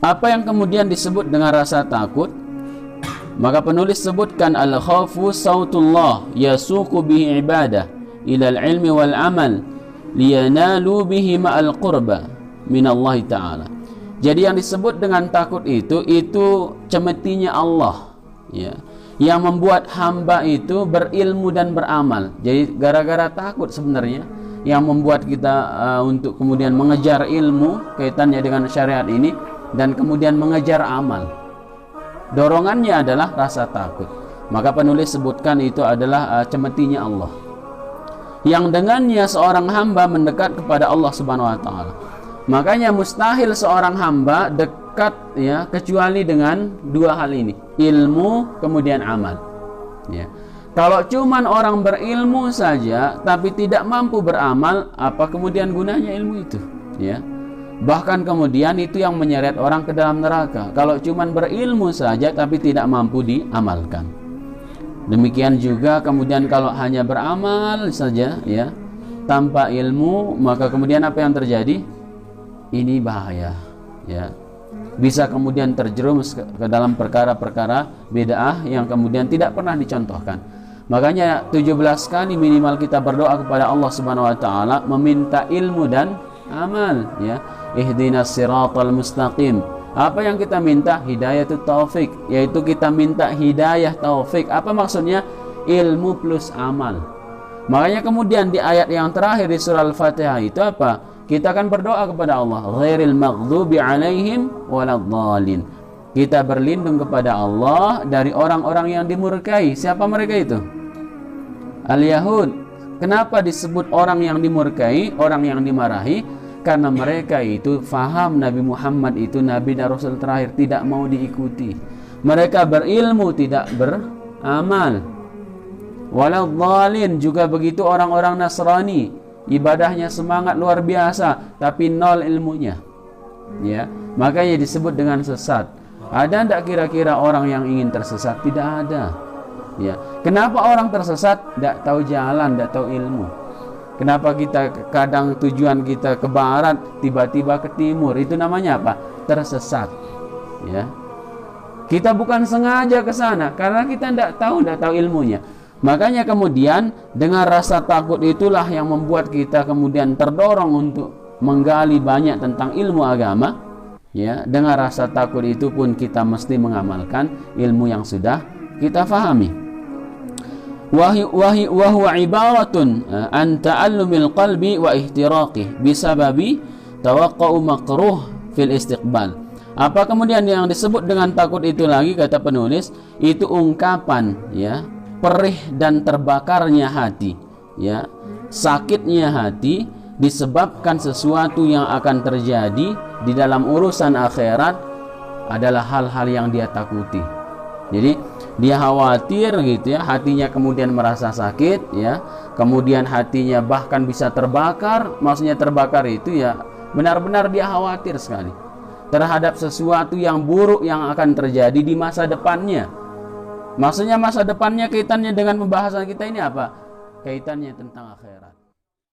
Apa yang kemudian disebut dengan rasa takut? Maka penulis sebutkan al-khawfu sautullah yasuqu bihi ibadah ila al-ilmi wal amal liyanalu bihi ma'al qurba minallahi ta'ala. Jadi yang disebut dengan takut itu cemetinya Allah, ya, yang membuat hamba itu berilmu dan beramal. Jadi gara-gara takut sebenarnya yang membuat kita untuk kemudian mengejar ilmu kaitannya dengan syariat ini dan kemudian mengejar amal. Dorongannya adalah rasa takut. Maka penulis sebutkan itu adalah cemetinya Allah, yang dengannya seorang hamba mendekat kepada Allah Subhanahu wa taala. Makanya mustahil seorang hamba dekat, ya, kecuali dengan dua hal ini, ilmu kemudian amal, ya. Kalau cuman orang berilmu saja tapi tidak mampu beramal, apa kemudian gunanya ilmu itu, ya? Bahkan kemudian itu yang menyeret orang ke dalam neraka. Kalau cuman berilmu saja tapi tidak mampu diamalkan. Demikian juga kemudian kalau hanya beramal saja, ya, tanpa ilmu, maka kemudian apa yang terjadi? Ini bahaya, ya. Bisa kemudian terjerumus ke dalam perkara-perkara bid'ah yang kemudian tidak pernah dicontohkan. Makanya 17 kali minimal kita berdoa kepada Allah Subhanahu wa taala meminta ilmu dan amal, ya. Ihdinas siratal mustaqim. Apa yang kita minta? Hidayatut taufik, yaitu kita minta hidayah taufik. Apa maksudnya? Ilmu plus amal. Makanya kemudian di ayat yang terakhir di surah Al-Fatihah itu apa? Kita akan berdoa kepada Allah, ghairil maghdubi alaihim waladhdallin. Kita berlindung kepada Allah dari orang-orang yang dimurkai. Siapa mereka itu? Al-Yahud. Kenapa disebut orang yang dimurkai, orang yang dimarahi? Karena mereka itu faham Nabi Muhammad itu Nabi dan Rasul terakhir, tidak mau diikuti. Mereka berilmu, tidak beramal. Waladhdallin juga begitu orang-orang Nasrani, ibadahnya semangat luar biasa tapi nol ilmunya, ya. Makanya disebut dengan sesat. Ada tidak kira-kira orang yang ingin tersesat? Tidak ada, ya. Kenapa orang tersesat? Tidak tahu jalan, tidak tahu ilmu. Kenapa kita kadang tujuan kita ke barat, tiba-tiba ke timur? Itu namanya apa? Tersesat, ya. Kita bukan sengaja ke sana karena kita tidak tahu ilmunya. Makanya kemudian dengan rasa takut itulah yang membuat kita kemudian terdorong untuk menggali banyak tentang ilmu agama, ya. Dengan rasa takut itu pun kita mesti mengamalkan ilmu yang sudah kita fahami. Wahuwa ibaratun an ta'allumil qalbi wa ihtiraqih bisababi tawaqqa'u makruh fil istiqbal. Apa kemudian yang disebut dengan takut itu lagi, kata penulis, itu ungkapan, ya, perih dan terbakarnya hati, ya, sakitnya hati disebabkan sesuatu yang akan terjadi di dalam urusan akhirat adalah hal-hal yang dia takuti. Jadi dia khawatir, gitu, ya, hatinya kemudian merasa sakit, ya, kemudian hatinya bahkan bisa terbakar. Maksudnya terbakar itu, ya, benar-benar dia khawatir sekali terhadap sesuatu yang buruk yang akan terjadi di masa depannya. Maksudnya masa depannya kaitannya dengan pembahasan kita ini apa? Kaitannya tentang akhirat.